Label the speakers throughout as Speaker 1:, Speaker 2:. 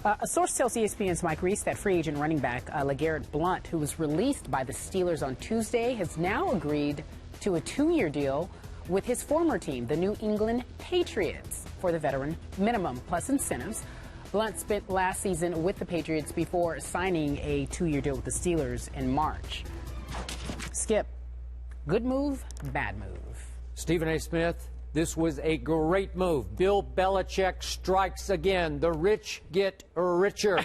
Speaker 1: A source tells ESPN's Mike Reese that free agent running back LeGarrette Blount, who was released by the Steelers on Tuesday, has now agreed to a 2-year deal with his former team, the New England Patriots, for the veteran minimum plus incentives. Blount spent last season with the Patriots before signing a 2-year deal with the Steelers in March. Skip, good move, bad move?
Speaker 2: Stephen A. Smith, this was a great move. Bill Belichick strikes again. The rich get richer.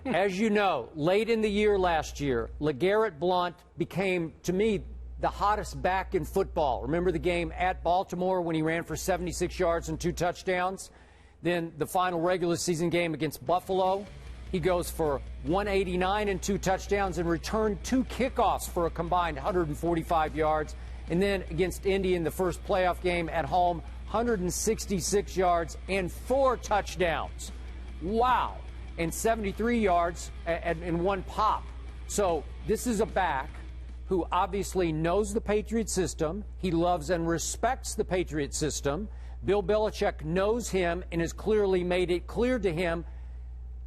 Speaker 2: As you know, late in the year last year, LeGarrette Blount became, to me, the hottest back in football. Remember the game at Baltimore when he ran for 76 yards and 2 touchdowns? Then the final regular season game against Buffalo, he goes for 189 and 2 touchdowns and returned 2 kickoffs for a combined 145 yards. And then against Indy in the first playoff game at home, 166 yards and 4 touchdowns. Wow. And 73 yards in 1 pop. So this is a back who obviously knows the Patriot system. He loves and respects the Patriot system. Bill Belichick knows him and has clearly made it clear to him,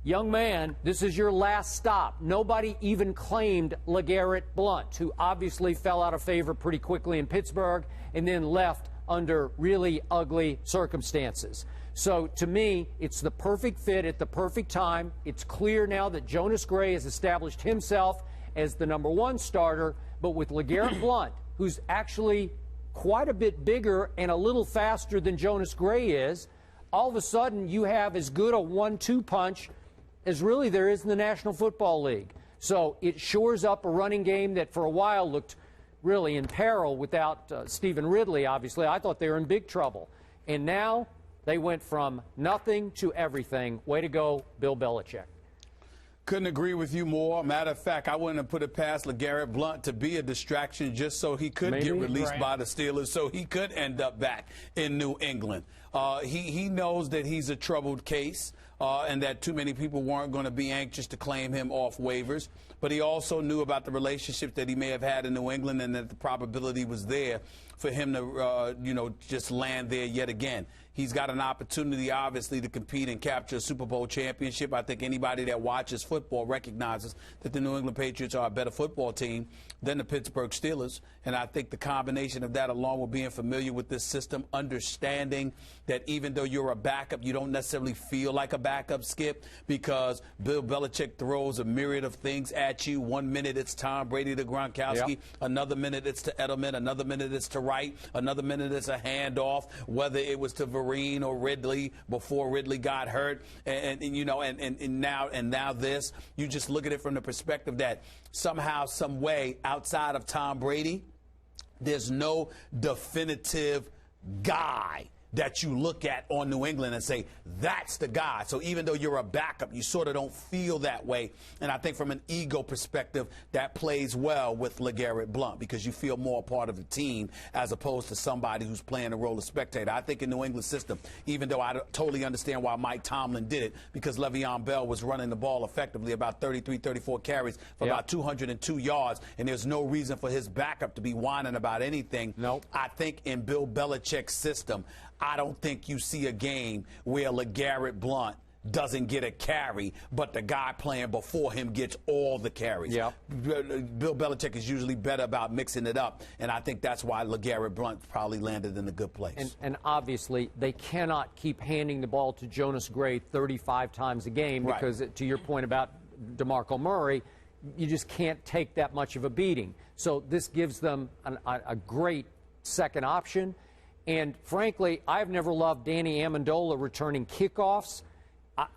Speaker 2: young man, this is your last stop. Nobody even claimed LeGarrette Blount, who obviously fell out of favor pretty quickly in Pittsburgh and then left under really ugly circumstances. So to me, it's the perfect fit at the perfect time. It's clear now that Jonas Gray has established himself as the #1 starter, but with LeGarrette Blount, who's actually quite a bit bigger and a little faster than Jonas Gray is, all of a sudden you have as good a 1-2 punch as really there is in the National Football League. So it shores up a running game that for a while looked really in peril without Stephen Ridley, obviously. I thought they were in big trouble. And now they went from nothing to everything. Way to go, Bill Belichick.
Speaker 3: Couldn't agree with you more. Matter of fact, I wouldn't have put it past LeGarrette Blount to be a distraction just so he could get released by the Steelers, so he could end up back in New England. He knows that he's a troubled case and that too many people weren't going to be anxious to claim him off waivers. But he also knew about the relationship that he may have had in New England and that the probability was there for him to, just land there yet again. He's got an opportunity, obviously, to compete and capture a Super Bowl championship. I think anybody that watches football recognizes that the New England Patriots are a better football team than the Pittsburgh Steelers. And I think the combination of that, along with being familiar with this system, understanding that even though you're a backup, you don't necessarily feel like a backup, Skip, because Bill Belichick throws a myriad of things at you. 1 minute it's Tom Brady to Gronkowski. Yep. Another minute it's to Edelman. Another minute it's to Wright. Another minute it's a handoff, whether it was to Vereen or Ridley before Ridley got hurt. And now this. You just look at it from the perspective that somehow, some way, outside of Tom Brady, there's no definitive guy that you look at on New England and say, that's the guy. So even though you're a backup, you sort of don't feel that way. And I think from an ego perspective, that plays well with LeGarrette Blount because you feel more a part of the team as opposed to somebody who's playing the role of spectator. I think in New England system, even though I totally understand why Mike Tomlin did it, because Le'Veon Bell was running the ball effectively, about 33, 34 carries for about 202 yards, and there's no reason for his backup to be whining about anything.
Speaker 2: Nope.
Speaker 3: I think in Bill Belichick's system, I don't think you see a game where LeGarrette Blount doesn't get a carry, but the guy playing before him gets all the carries.
Speaker 2: Yep.
Speaker 3: Bill Belichick is usually better about mixing it up, and I think that's why LeGarrette Blount probably landed in a good place.
Speaker 2: And obviously, they cannot keep handing the ball to Jonas Gray 35 times a game because, to your point about DeMarco Murray, you just can't take that much of a beating. So this gives them a great second option. And frankly, I've never loved Danny Amendola returning kickoffs.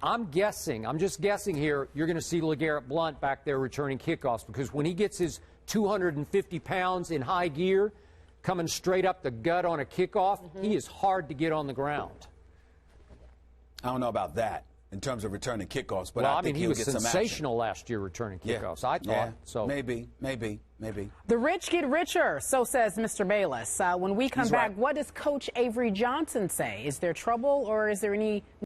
Speaker 2: I'm just guessing here, you're going to see LeGarrette Blount back there returning kickoffs because when he gets his 250 pounds in high gear coming straight up the gut on a kickoff, he is hard to get on the ground.
Speaker 3: I don't know about that in terms of returning kickoffs, but
Speaker 2: well,
Speaker 3: I think
Speaker 2: he was
Speaker 3: get
Speaker 2: sensational last year returning kickoffs, I thought.
Speaker 3: Yeah,
Speaker 2: so
Speaker 3: maybe.
Speaker 1: The rich get richer, so says Mr. Bayless. When we come back, what does Coach Avery Johnson say? Is there trouble or is there any